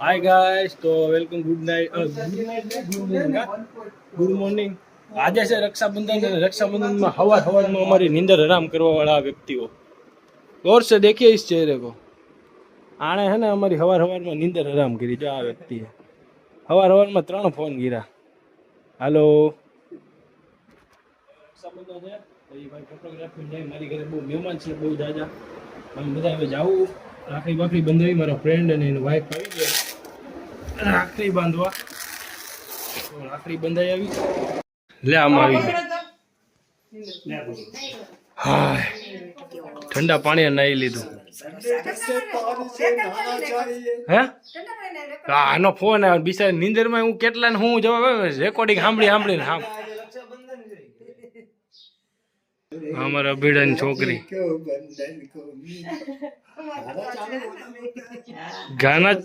Hi guys, તો welcome. Good morning. આજે છે રક્ષાબંધન અને રક્ષાબંધનમાં હવારમાં અમારી નીંદર હરામ કરવા વાળા વ્યક્તિઓ ગौर से देखिए इस चेहरे को. આણે હે ને અમારી હવારમાં નીંદર હરામ કરી. જો આ વ્યક્તિએ હવારમાં 3 ફોન કર્યા. હાલો, રક્ષાબંધન છે તો એ ભાઈ ફોટોગ્રાફી જાય. મારી ઘરે બહુ મહેમાન છે, બહુ જાજા. અમે બધા હવે જાવું રાખડી બાકડી બંધાવી. મારો ફ્રેન્ડ અને એની વાઈફ આવી ગયા રાખડી બાંધવા. રાખડી બંધાઈ આવી. લે આમાં આવી હા, ઠંડા પાણી નાહી લીધું. હે આનો ફોન આવે બિચારી નીંદરમાં. હું કેટલા ને હું જવાબ આવે રેકોર્ડિંગ સાંભળીને અમારા અભિડાની છોકરી ગાના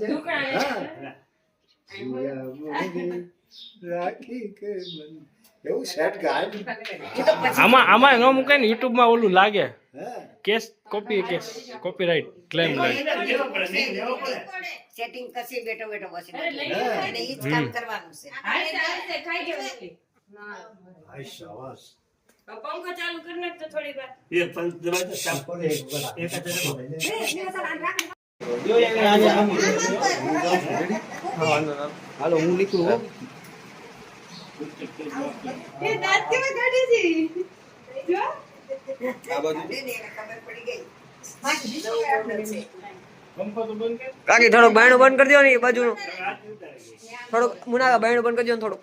આમાં ન મૂકે ને યુટ્યુબ માં ઓલું લાગે કેસ કોપીરાઇટ ક્લેમ લાગે. સેટિંગ કરશે બેઠો બસ એને ઈ જ કામ કરવાનું છે. પંખો ચાલુ કરી નાખ તો થોડી વાર એ પણ દબાઈ તો ચાપ કરે હાલો હું નીકળું હો. એ દાંત કેવા કાઢે છે જો આ બાજુ એને ખબર પડી ગઈ કાકી થોડુંક બાયણું બંધ કરી દો ને એ બાજુનું. થોડુંક મુનાકા બાયણું બંધ કરી દો ને થોડુંક.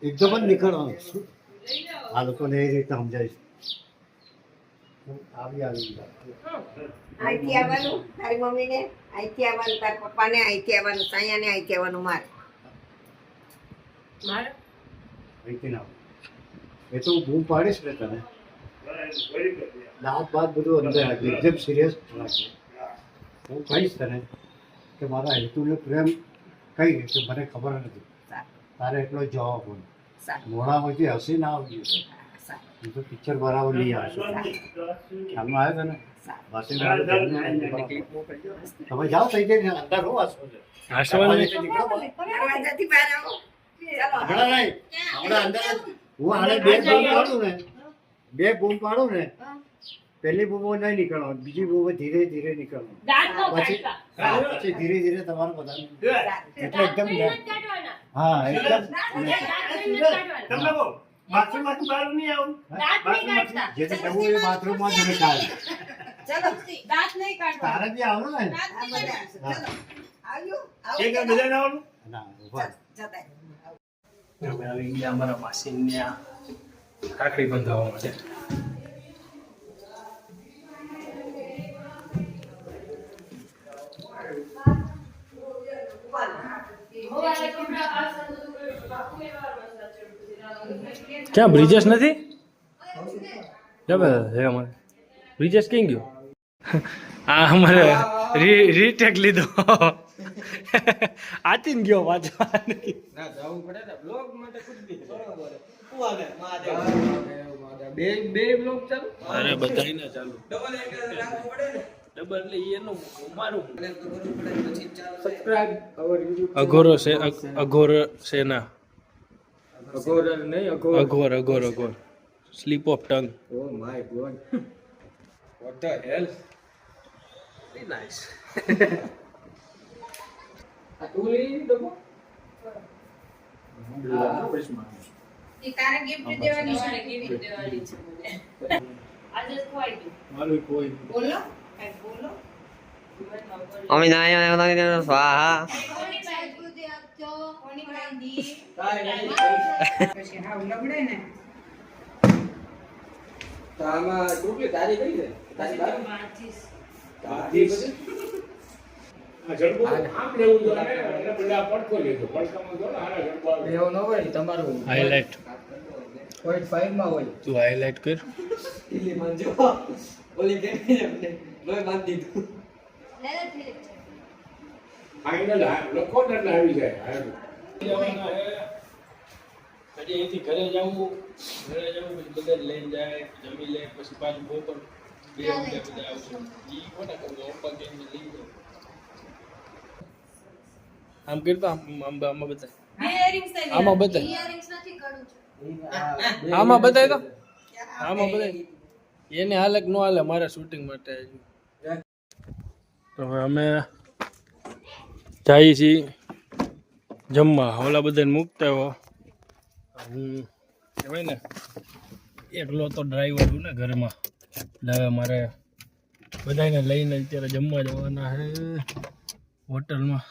એકદમ જ નીકળવાનું આ લોકોને એ રીતે સમજાય અહીંથી આવવાનું તારી મમ્મીને, અહીંથી આવવાનું તારા પપ્પાને, અહીંથી આવવાનું સાયાને, અહીંથી આવવાનું મારે. અહીંથી ના એ તો હું બૂમ પાડીશ ને તને દાંત બાદ બધું અંદર રાખી એકદમ સિરિયસ રાખી. હું કહીશ તને કે મારા હેતુને પ્રેમ કઈ રીતે મને ખબર નથી. તારે એટલો જવાબ હોય મોડામાંથી હસી ના આવતી હું તો પિક્ચર બરાબર નહીં આવશે. આમાં આવ્યો ને તમે જાઓ થઈ જાય અંદર હો દરવાજાથી બહાર આવો. હમણાં નહીં હમણાં અંદર હું હાલે બે બૂમ પાડું ને પહેલી બૂમો નહીં નીકળવાનું, બીજી બૂમો ધીરે ધીરે નીકળવાનું. પછી ધીરે ધીરે તમારું બધા એટલે એકદમ હા એકદમ જેને જવું એ બાથરૂમમાં જ ખાય. તારે બી આવડું ને ના અમે આવી ગયા અમારા માસીને રાખડી બંધાવવા માટે. ક્યાં બ્રિજેશ નથી? અમારે બ્રિજેશ ક્યાં ગયો? આ અમારે રીટેક લીધો આતીન ગયો પાછો. અરે બધાને ચાલુ ડબલ એનું મારું અઘોરો છે અઘોર સેના અઘોર slip of tongue. Oh my god what the hell. Very nice. આ ટુલી દબો ઈ તારે ગિફ્ટ દેવાની છે. ગિફ્ટ દેવાની છે મને. આજે કોઈ મારું કોઈ બોલો કઈ બોલો. અમે ના સ્વાહા કોની બાજુ દે આપજો કોની બાંધી પછી હાવ લગડે ને આમાં ટોટલી તારી કઈ છે? તારી બાર માચીસ આ જડબો આમ લેવું જો એટલે પેલા પડકો લેજો. પડકામાં જો ને આના જડબો એવો ન હોય તમારું હાઇલાઇટ 0.5 માં હોય. તું હાઇલાઇટ કર. ઈલી મંજો ઓલી કે લોય બાંધી દીધું. ફાઇનલ લખો ને એટલે આવી જાય. પછી અહીંથી ઘરે જવું પછી બધા લઈને જાય જમી લે પછી પાછું બપોર 2 વાગે બધા આવશે ઈ ખોટા કરું પપ્પા કે લઈ જાવ આમ કરતા આમાં બતાય આમાં બતાય આમાં બતાય તો આમાં બતાય એને હાલે કે ન હાલે મારા શૂટિંગ માટે તો હવે અમે જઈએ છીએ જમવા ઓલા બધાને મૂકતા હો હું કહેવાય ને એકલો તો ડ્રાઈવર છું ને ઘરમાં એટલે હવે મારે બધાને લઈને અત્યારે જમવા જવાના છે હોટલમાં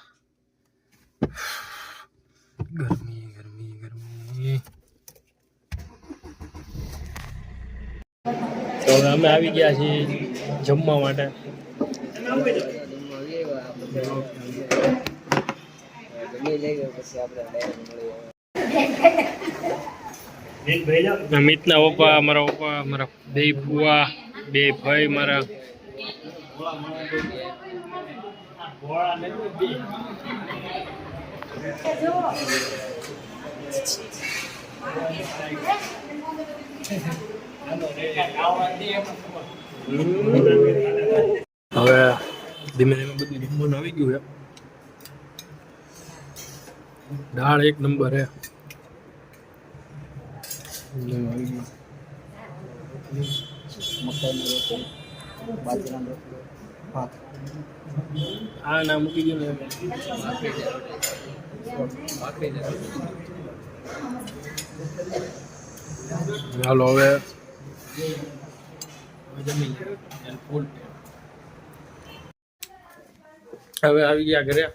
ગરમી ગરમી ગરમી તો હવે અમે આવી ગયા છીએ જમવા માટે અમિતના પપ્પા મારા બે ફુવા બે ભાઈ મારા હવે ધીમે ધીમે બધું જમવાનું આવી ગયું છે દાળ એક નંબર હે હા ના મૂકી ગયું ને હાલો હવે જમી હવે આવી ગયા ઘરે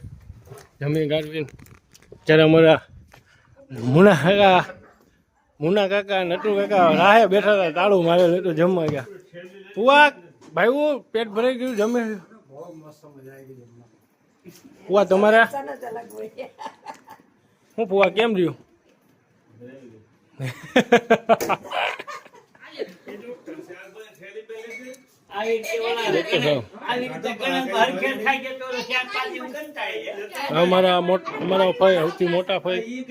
જમી કાઢવીને ત્યારે અમારા મુના કાકા નટુ કાકા રાહે બેઠા હતા તાળું મારેલું તો જમવા ગયા પુઆ ભાઈ હું પેટ ભરાઈ ગયું જમે પુઆ તમારા હું પુઆ કેમ રહ્યું અમારા ભાઈ સૌથી મોટા ભાઈ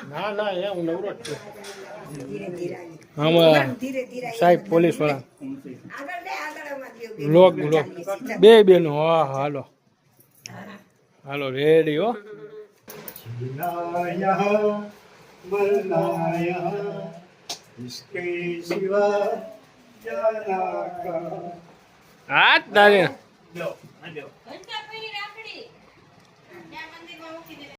ના ના એ હું નવરો જ છું આમાં સાહેબ પોલીસ વાળા લોક બે બેનો હા હાલો હાલો રેડી હો इसके सिवा जाना का હાથ તારે ઘંટા પડી રાખડી ત્યાં મંદિરમાં મૂકી દે